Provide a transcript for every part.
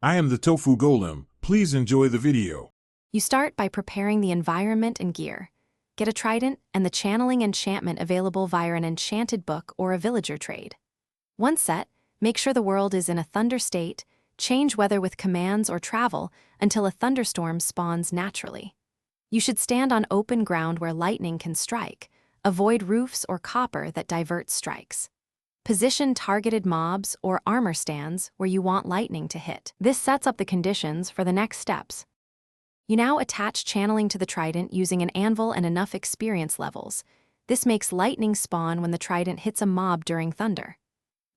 I am the Tofu Golem. Please enjoy the video. You start by preparing the environment and gear. Get a trident and the channeling enchantment available via an enchanted book or a villager trade. Once set, make sure the world is in a thunder state, change weather with commands or travel until a thunderstorm spawns naturally. You should stand on open ground where lightning can strike. Avoid roofs or copper that divert strikes. Position targeted mobs or armor stands where you want lightning to hit. This sets up the conditions for the next steps. You now attach channeling to the trident using an anvil and enough experience levels. This makes lightning spawn when the trident hits a mob during thunder.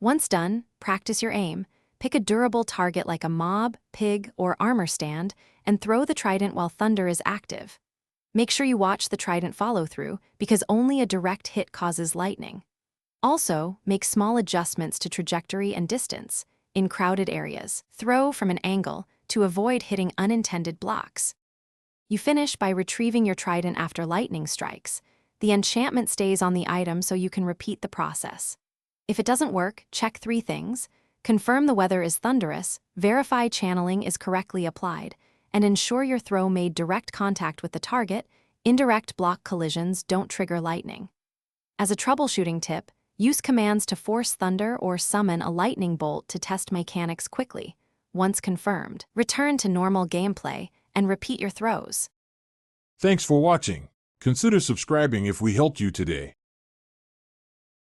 Once done, practice your aim. Pick a durable target like a mob, pig, or armor stand, and throw the trident while thunder is active. Make sure you watch the trident follow through, because only a direct hit causes lightning. Also, make small adjustments to trajectory and distance. In crowded areas, throw from an angle to avoid hitting unintended blocks. You finish by retrieving your trident after lightning strikes. The enchantment stays on the item so you can repeat the process. If it doesn't work, check 3 things. Confirm the weather is thunderous, verify channeling is correctly applied, and ensure your throw made direct contact with the target. Indirect block collisions don't trigger lightning. As a troubleshooting tip, use commands to force thunder or summon a lightning bolt to test mechanics quickly. Once confirmed, return to normal gameplay and repeat your throws. Thanks for watching. Consider subscribing if we helped you today.